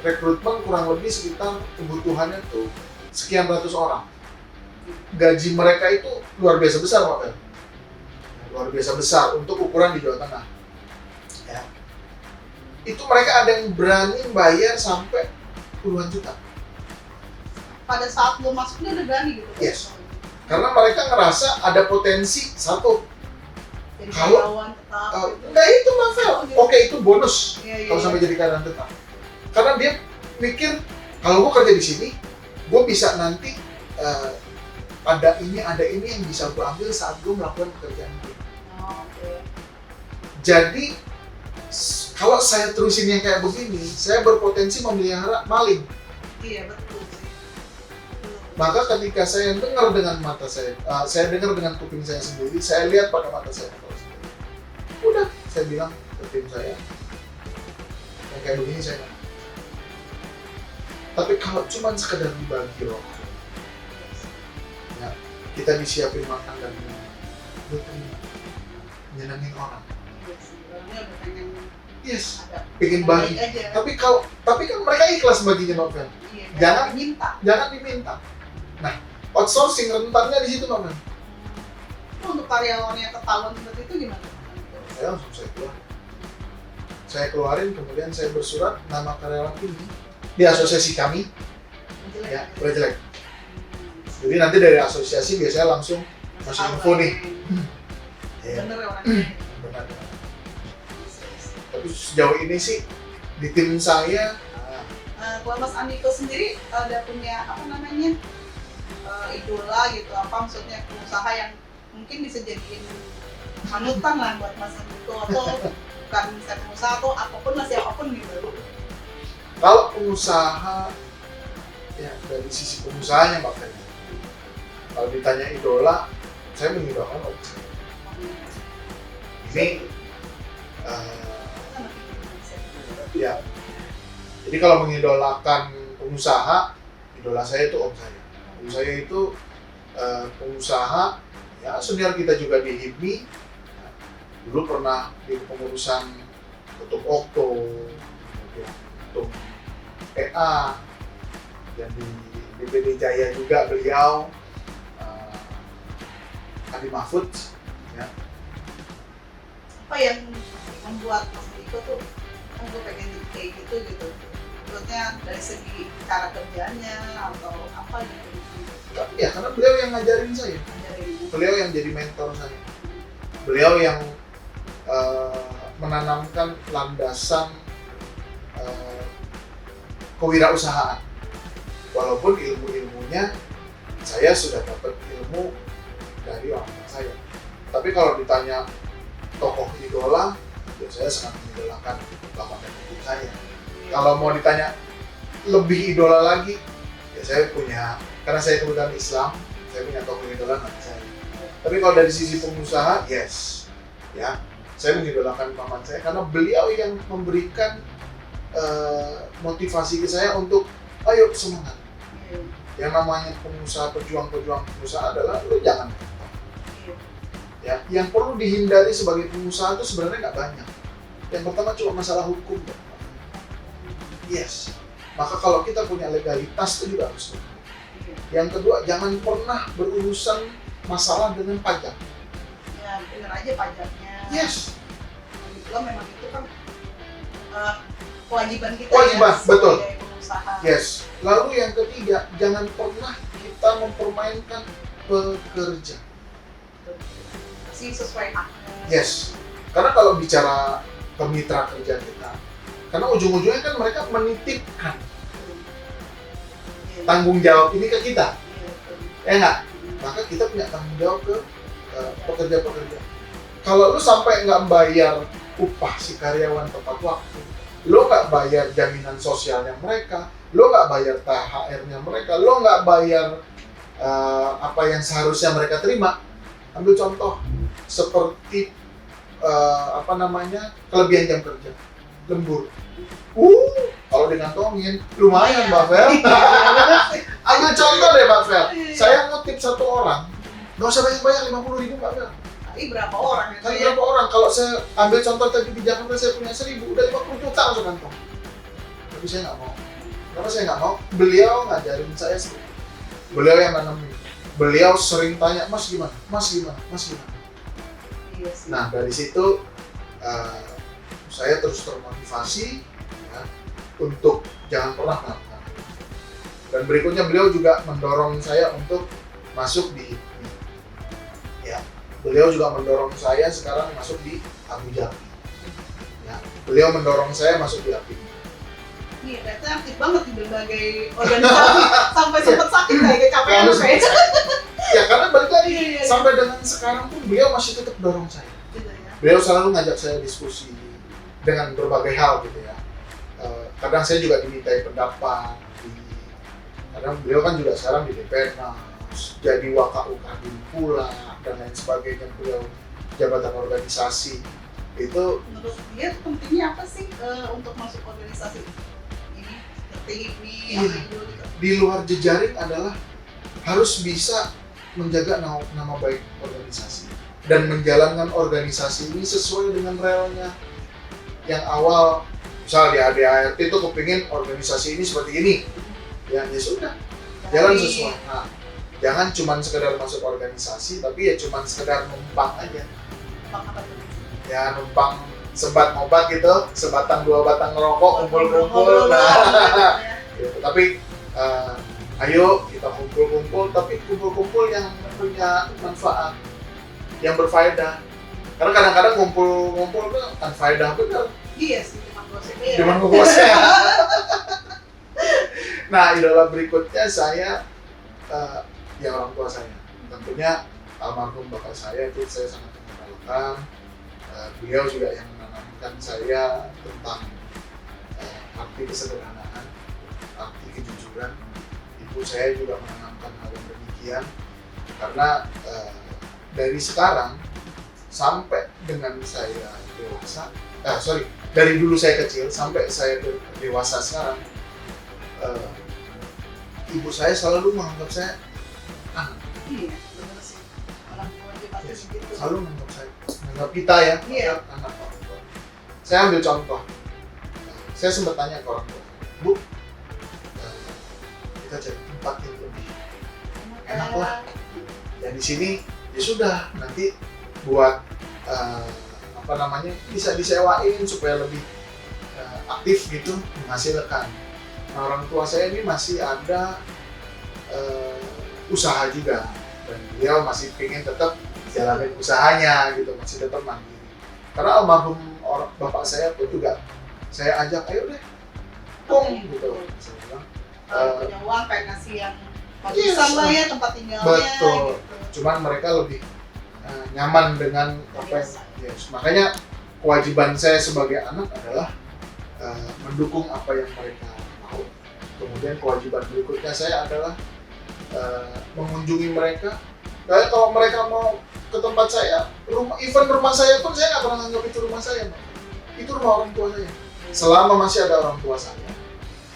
rekrutmen kurang lebih sekitar kebutuhannya tuh sekian ratus orang. Gaji mereka itu luar biasa besar Pak Fel. Luar biasa besar untuk ukuran di Jawa Tengah. Ya. Itu mereka ada yang berani bayar sampai puluhan juta. Pada saat lo masuk dia udah berani gitu? Yes. Karena mereka ngerasa ada potensi satu. Jadi Kalau- karyawan tetap gitu. Enggak itu Mbak Fel. Oke itu bonus Iya, kalau sampai jadi karyawan tetap. Karena dia mikir kalau gue kerja di sini, gue bisa nanti ada ini yang bisa gue ambil saat gue melakukan pekerjaan gue. Oke. Jadi kalau saya terusin yang kayak begini, saya berpotensi memelihara maling. Iya betul sih. Maka ketika saya dengar dengan mata saya dengar dengan kuping saya sendiri, saya lihat pada mata saya sendiri. Udah, saya bilang ke tim saya, yang kayak begini saya nggak. Tapi kalau cuma sekedar dibagi rokok, ya, kita disiapin makan dan minum, gue terima, nyenengin orang. Iya sih, orangnya udah pengen Yes, ada pengen baik bagi. aja. Tapi kan mereka ikhlas baginya Mbak Fel. Iya, Jangan- minta. Jangan diminta. Nah, outsourcing rentannya di situ Mbak Fel. Itu untuk karyawan yang ketahuan seperti itu gimana? Saya langsung keluar. Saya keluarin, kemudian saya bersurat nama karyawan ini di asosiasi kami, ya udah jelek. Jadi nanti dari asosiasi biasanya langsung masih info nih. Ya, Bener ya orangnya. benar. Tapi sejauh ini sih di tim saya, Kalau Mas Andiko sendiri ada punya apa namanya idola gitu, apa maksudnya pengusaha yang mungkin bisa jadiin panutan lah buat Mas Andiko, atau bukan misalnya pengusaha atau apapun lah siapapun gitu. kalau pengusaha, ya dari sisi pengusahanya Mbak Fel. Kalau ditanya idola, saya mengidolakan Om. Ini ya, jadi kalau mengidolakan pengusaha, idola saya itu Om saya. Om saya itu pengusaha, ya senior kita juga di HIPMI. Dulu pernah di kepengurusan Ketum Okto, kemudian Ketum PA, dan di DPD Jaya juga beliau, Adi Mahfud. Ya. Apa yang membuat Mas Andiko tuh kan gue pengen jadi kayak gitu maksudnya dari segi cara kerjanya atau apa gitu Ya karena beliau yang ngajarin saya, dari beliau yang jadi mentor saya, beliau yang menanamkan landasan kewirausahaan. Walaupun ilmu-ilmunya saya sudah dapat ilmu dari orang tua saya, tapi kalau ditanya tokoh idola, ya saya sangat mengidolakan bapak dan ibu saya. Kalau mau ditanya lebih idola lagi, ya saya punya, karena saya kebetulan Islam, saya punya tokoh idola nabi saya. Tapi kalau dari sisi pengusaha, yes, ya saya mengidolakan paman saya karena beliau yang memberikan motivasi ke saya untuk ayo semangat. Yang namanya pengusaha, pejuang-pejuang pengusaha adalah lu jangan. Ya, yang perlu dihindari sebagai pengusaha itu sebenarnya nggak banyak. Yang pertama cuma masalah hukum. Yes. Maka kalau kita punya legalitas itu juga harus. Yang kedua, jangan pernah berurusan masalah dengan pajak. Ya, bener aja pajaknya. Yes. Kebetulan memang itu kan kewajiban kita Kewajiban, ya, betul. sebagai pengusaha. Yes. Lalu yang ketiga, jangan pernah kita mempermainkan pekerja. Masih sesuai haknya. Yes. Karena kalau bicara ke mitra kerja kita, karena ujung-ujungnya kan mereka menitipkan Iya. tanggung jawab ini ke kita, Iya, betul. ya nggak? Maka kita punya tanggung jawab ke pekerja-pekerja. Kalau lu sampai nggak bayar upah si karyawan tepat waktu, lo nggak bayar jaminan sosialnya mereka, lo nggak bayar THR-nya mereka, lo nggak bayar apa yang seharusnya mereka terima. Ambil contoh seperti kelebihan jam kerja, lembur. Kalau dikantongin lumayan, Mbak Fel. Ambil contoh deh, Mbak Fel. Saya ngutip satu orang, nggak usah banyak-banyak, 50.000, Mbak Fel. Tapi berapa orang ya? Kan berapa orang? Kalau saya ambil contoh tadi di Jakarta, saya punya 1.000, udah 50 juta masuk kantong. Tapi saya nggak mau. Kenapa saya nggak mau? Beliau ngajarin saya sendiri. Beliau yang nanamin. Beliau sering tanya, Mas gimana? Mas gimana? Mas gimana? Iya sih. Nah, dari situ saya terus termotivasi ya, untuk jangan pernah melakukan. Dan berikutnya beliau juga mendorong saya untuk masuk di ya. Beliau juga mendorong saya sekarang masuk di Abu Dhabi. Ya, beliau mendorong saya masuk di API. Iya, ternyata aktif banget di berbagai organisasi sampai sempat sakit kayak kecapean Kalau kayak. Ya karena balik lagi Iya. sampai dengan sekarang pun beliau masih tetap dorong saya. Gitu ya. Beliau selalu ngajak saya diskusi dengan berbagai hal gitu ya. Kadang saya juga dimintai pendapat. Kadang beliau kan juga sekarang di Depenas, jadi WKUKADIM pula dan lain sebagainya. Beliau jabatan organisasi itu. Menurut dia pentingnya apa sih untuk masuk organisasi ini seperti ini Iya. itu gitu. Di luar jejaring adalah harus bisa menjaga nama baik organisasi dan menjalankan organisasi ini sesuai dengan relnya. Yang awal misal di ADART itu kepingin organisasi ini seperti ini, ya sudah jalan sesuai. Nah, jangan cuma sekedar masuk organisasi tapi ya cuma sekedar numpang aja. Apa tuh? Ya numpang sebat ngobat gitu, sebatang dua batang ngerokok, kumpul-kumpul. Nah, Gitu. Tapi ayo kita kumpul-kumpul, tapi kumpul-kumpul yang punya manfaat, yang berfaedah. Karena kadang-kadang kumpul-kumpul itu kan faedah benar. iya sih, cuma gosip ya. Cuman ngegosip. Nah, idola berikutnya saya ya orang tua saya. Tentunya almarhum bapak saya itu saya sangat mengandalkan. Beliau juga yang menanamkan saya tentang arti kesederhanaan, arti kejujuran. Ibu saya juga menanamkan hal yang demikian. Karena dari sekarang sampai dengan saya dewasa, dari dulu saya kecil sampai saya dewasa sekarang, ibu saya selalu menganggap saya anak. Iya, benar sih. Orang tua dia pasti Yes. begitu. Selalu menganggap saya, menganggap kita ya, Iya. anak orang tua. Saya ambil contoh, saya sempat tanya ke orang tua, Bu, kita cari tempat yang lebih enak lah. Ya di sini ya sudah, nanti buat bisa disewain supaya lebih aktif gitu, menghasilkan. Nah, orang tua saya ini masih ada usaha juga dan beliau masih pengen tetap jalanin usahanya gitu, masih tetap mandiri. Karena almarhum bapak saya pun juga saya ajak, ayo deh Kong gitu. Saya bilang, Kalau punya uang kayak ngasih yang Yes. bagusan lah ya tempat tinggalnya. Betul. Gitu. Cuman mereka lebih nyaman dengan apa yang yes. Makanya kewajiban saya sebagai anak adalah mendukung apa yang mereka mau. Kemudian kewajiban berikutnya saya adalah mengunjungi mereka. Kayak kalau mereka mau ke tempat saya, even rumah saya pun saya nggak pernah anggap itu rumah saya, Mbak. Itu rumah orang tua saya. Selama masih ada orang tua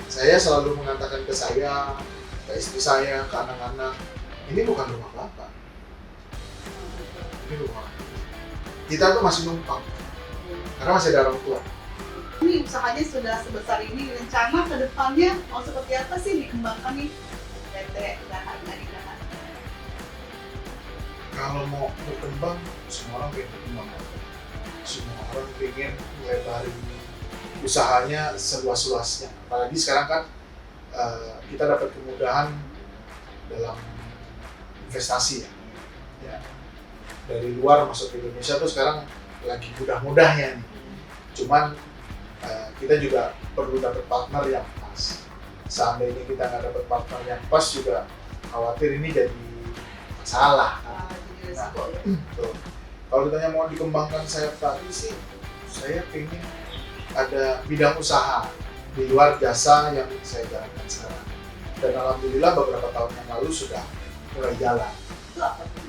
saya selalu mengatakan ke saya, ke istri saya, ke anak-anak, ini bukan rumah Bapak. Ini rumah kita tuh masih numpang karena masih ada orang tua. Ini usahanya sudah sebesar ini, rencana ke depannya mau seperti apa sih dikembangkan nih PT Dahan Adinahan? Kalau mau berkembang, semua orang pengen berkembang. Semua orang pengen melebarin usahanya seluas-luasnya. Apalagi sekarang kan kita dapat kemudahan dalam investasi ya. Ya. Dari luar masuk ke Indonesia tuh sekarang lagi mudah-mudahnya nih. Cuman kita juga perlu dapat partner yang pas. Seandainya kita nggak dapat partner yang pas juga khawatir ini jadi masalah. Jadi resiko ya. Tuh. Kalau ditanya mau dikembangkan sayap tadi sih, saya pengen ada bidang usaha di luar jasa yang saya jalankan sekarang. Dan alhamdulillah beberapa tahun yang lalu sudah mulai jalan. Itu apa tuh?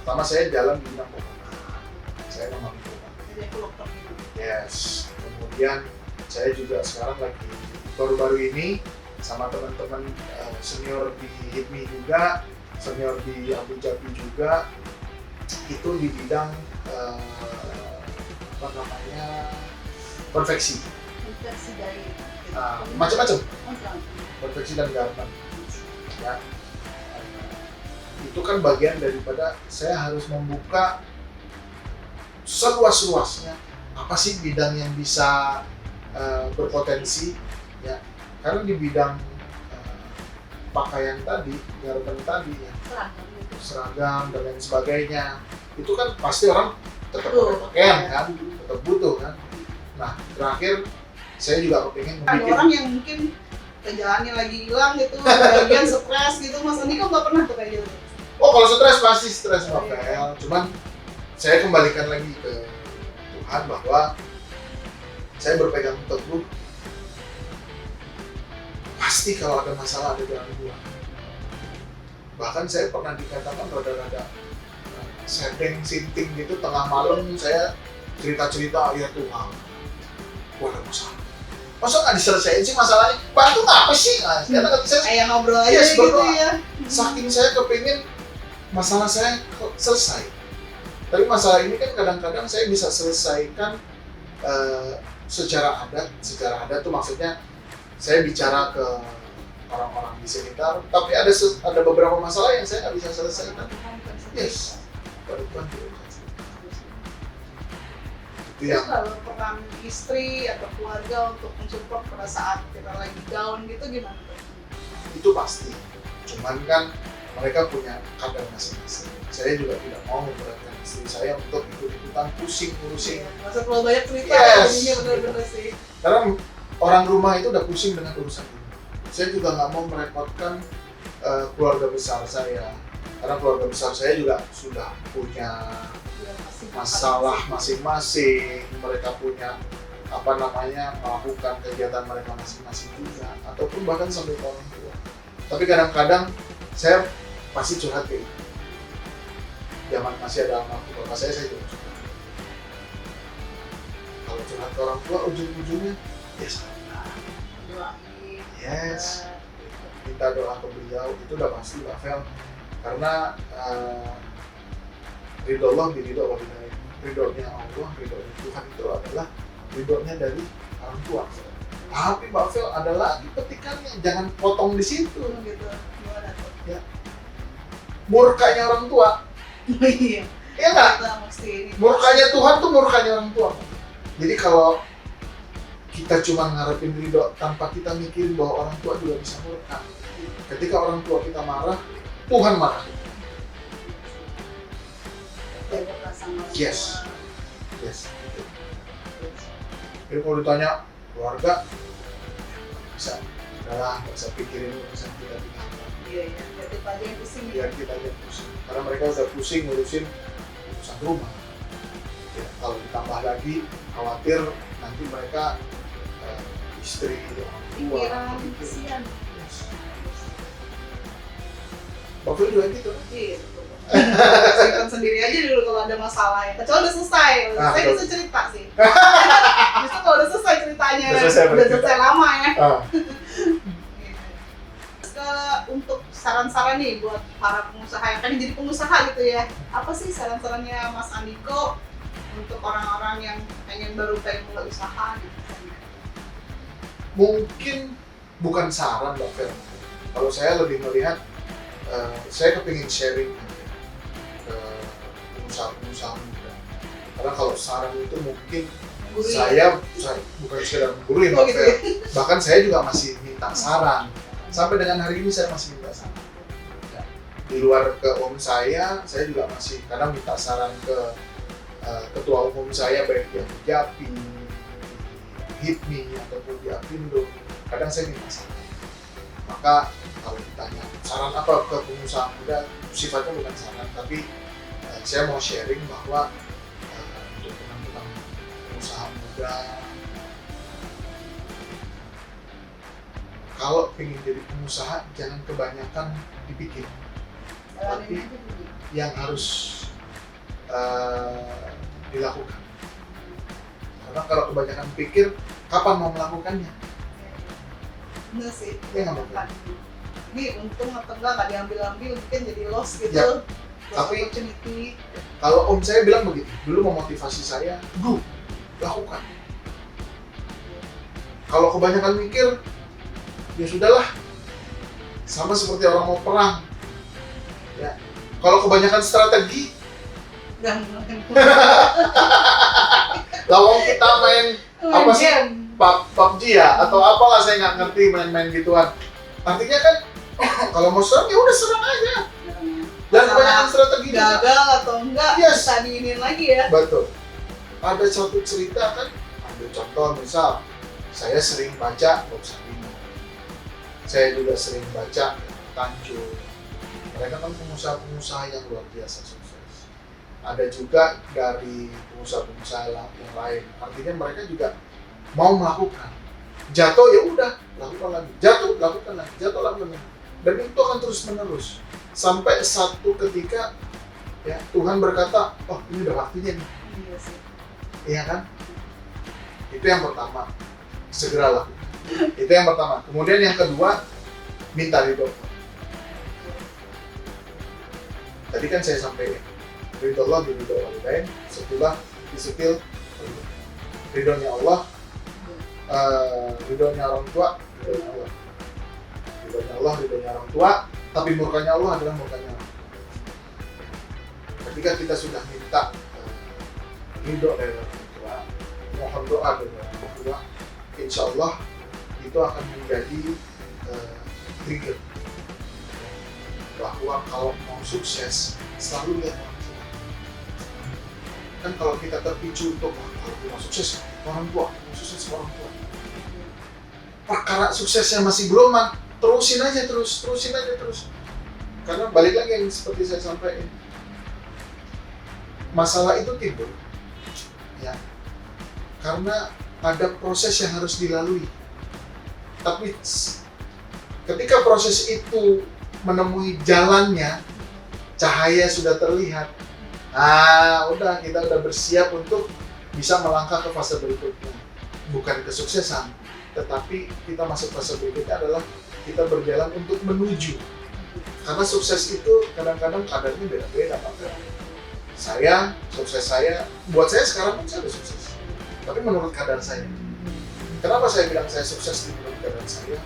Pertama saya jalan di bidang peternakan. Saya memang itu. Jadi aku dokter gitu. Yes. Kemudian saya juga sekarang lagi baru-baru ini sama teman-teman senior di HIPMI juga, senior di Abu Dhabi juga, itu di bidang apa namanya konveksi, Infeksi dari macam-macam, oh, konveksi dan garment. Ya. Itu kan bagian daripada saya harus membuka seluas-luasnya apa sih bidang yang bisa berpotensi ya, karena di bidang pakaian tadi, garment tadi ya, seragam dan lain sebagainya, itu kan pasti orang tetap pakai pakaian kan, tetap butuh kan. Nah terakhir saya juga kepingin Ada membuat orang yang mungkin kerjaannya lagi hilang gitu, bagian stres gitu, Mas Andi kok nggak pernah tuh kayak gitu? oh kalau stres pasti stres Rafael, cuman saya kembalikan lagi ke Tuhan bahwa saya berpegang teguh pasti kalau ada masalah ada jalan keluar. Bahkan saya pernah dikatakan rada-rada setting sinting gitu, tengah malam saya cerita-cerita, ya Tuhan gua ada masalah, masa nggak diselesaikan sih masalahnya, bantu apa sih? Nah, karena saya Kayak ngobrol aja Yes, gitu berdoa. ya. saking saya kepingin masalah saya selesai. Tapi masalah ini kan kadang-kadang saya bisa selesaikan secara adat. Secara adat tuh maksudnya saya bicara ke orang-orang di sekitar, tapi ada beberapa masalah yang saya nggak bisa selesaikan. Yes, pada Tuhan tidak bisa. Itu Terus yang kalau peran istri atau keluarga untuk mensupport pada saat kita lagi down gitu gimana tuh? itu pasti. Cuman kan mereka punya kadar masing-masing. Saya juga tidak mau memberatkan istri saya untuk ikut-ikutan pusing ngurusin. Nggak usah terlalu banyak cerita, Yes. jadinya bener-bener sih. Karena orang rumah itu udah pusing dengan urusan ini. Saya juga nggak mau merepotkan keluarga besar saya. Karena keluarga besar saya juga sudah punya Udah pasti masalah masing-masing. Mereka punya apa namanya melakukan kegiatan mereka masing-masing juga, ataupun bahkan sampai ke orang tua. Tapi kadang-kadang saya pasti curhat ke ibu. Zaman masih ada almarhum bapak saya juga curhat. Kalau curhat ke orang tua ujung-ujungnya ya sabar. doain. Yes, minta doa ke beliau itu udah pasti Mbak Fel, karena ridho Allah biridho Allah bidaya. Ridhonya Allah, ridhonya Tuhan itu adalah ridhonya dari orang tua. Tapi Mbak Fel ada lagi petikannya, jangan potong di situ. Gitu. Gimana tuh? Murkanya orang tua, Iya. iya nggak? Kita mesti ini. Murkanya Tuhan tuh murkanya orang tua. Jadi kalau kita cuma ngarepin ridho tanpa kita mikirin bahwa orang tua juga bisa murka. Ketika orang tua kita marah, Tuhan marah. Jaga perasaan orang Yes. tua. Yes. Jadi kalau ditanya keluarga, bisa. Udahlah, nggak usah pikirin urusan kita di kantor. Iya, iya. Jadi pagi yang pusing ya. Biar kita aja pusing. Karena mereka udah pusing ngurusin urusan rumah. Ya, kalau ditambah lagi, khawatir nanti mereka istri, orang tua, Pikiran, pikir. kesian. Yes. Bapak juga gitu. Iya, betul. Cerita sendiri aja dulu kalau ada masalah ya. Kecuali udah selesai, Ah, saya betul. bisa cerita sih. Justru kalau udah selesai ceritanya, Udah selesai udah berarti. selesai lama ya. Ah, Untuk saran-saran nih buat para pengusaha yang kan jadi pengusaha gitu ya, apa sih saran-sarannya Mas Andiko untuk orang-orang yang baru pengen mulai usaha gitu? mungkin bukan saran Mbak Fer, Kalau saya lebih melihat, saya kepingin sharing aja ke pengusaha-pengusaha muda. Karena kalau saran itu mungkin Gurih. saya bukan sekedar menggurui, Oh, gitu ya? bahkan saya juga masih minta saran. Sampai dengan hari ini saya masih minta saran. Ya. Di luar ke om saya juga masih kadang minta saran ke ketua umum saya, baik yang di Japi, HIPMI, ataupun di Apindo. Kadang saya minta saran. Maka kalau ditanya saran apa ke pengusaha muda, sifatnya bukan saran, tapi saya mau sharing bahwa untuk teman-teman pengusaha muda, kalau ingin jadi pengusaha jangan kebanyakan dipikir, tapi yang harus dilakukan. Karena kalau kebanyakan pikir, kapan mau melakukannya? Bener sih. Iya, nggak apa-apa. Ini untung atau nggak diambil-ambil, mungkin jadi loss gitu. Ya, Loss tapi- opportunity. Kalau om saya bilang begitu, dulu memotivasi saya, go, lakukan. Kalau kebanyakan mikir, ya sudahlah, sama seperti orang mau perang. Ya, kalau kebanyakan strategi, Dan lawang kita main apa sih? game. PUBG ya, atau apalah, saya nggak ngerti main-main gituan. Artinya kan, kalau mau serang ya udah serang aja. Dan Masalah kebanyakan strategi juga. gagal atau enggak, Yes. bisa diinin lagi ya. Betul. Ada suatu cerita kan, ambil contoh misal, saya sering baca Bob Sadino. Saya juga sering baca Tanjung. Mereka kan pengusaha-pengusaha yang luar biasa sukses. Ada juga dari pengusaha-pengusaha yang lain. Artinya mereka juga mau melakukan. Jatuh ya udah, lakukan lagi. Jatuh, lakukan lagi. Jatuh, lakukan lagi. Dan itu akan terus menerus. Sampai satu ketika ya Tuhan berkata, oh ini udah waktunya nih. Iya sih. Iya kan? Itu yang pertama, segera lakukan. Itu yang pertama. Kemudian yang kedua, minta ridho. Tadi kan saya sampaikan, ridho Allah di ridho walidain, setelah disetil ridhonya Allah, ridhonya orang tua, ridhonya Allah. Ridhonya Allah, ridhonya orang tua, tapi murkanya Allah adalah murkanya orang tua. Ketika kita sudah minta ridho dari orang tua, mohon doa dari orang tua, insya Allah itu akan menjadi trigger bahwa kalau mau sukses selalu lihat orang tua. Kan kalau kita terpicu untuk kalau mau sukses orang tua, mau sukses orang tua, perkara suksesnya masih belum, terusin aja terus. Karena balik lagi yang seperti saya sampaikan, masalah itu timbul ya karena ada proses yang harus dilalui. Tapi ketika proses itu menemui jalannya, cahaya sudah terlihat, udah kita udah bersiap untuk bisa melangkah ke fase berikutnya. Bukan kesuksesan, tetapi kita masuk fase berikutnya adalah kita berjalan untuk menuju. Karena sukses itu kadang-kadang kadarnya beda-beda, Pak. Sukses saya, buat saya sekarang pun saya udah sukses. Tapi menurut kadar saya. Kenapa saya bilang saya sukses di menurut kadar saya?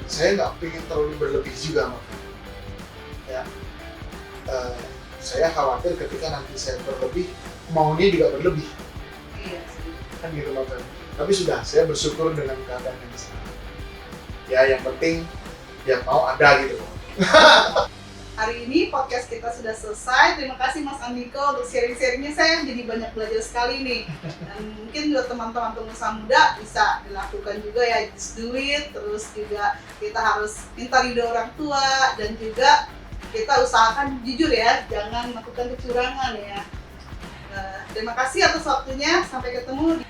Saya nggak pengen terlalu berlebih juga, Pak. Ya. Saya khawatir ketika nanti saya berlebih, maunya juga berlebih. Iya sih. Kan gitu, Pak. Tapi sudah, saya bersyukur dengan keadaan yang sekarang. Ya, yang penting yang mau ada gitu. Hari ini podcast kita sudah selesai. Terima kasih Mas Andiko untuk sharing-sharingnya. Saya jadi banyak belajar sekali nih. Dan mungkin juga teman-teman pengusaha muda bisa dilakukan juga ya, just do it. Terus juga kita harus minta ridho orang tua dan juga kita usahakan jujur ya, jangan melakukan kecurangan ya. Terima kasih atas waktunya. Sampai ketemu di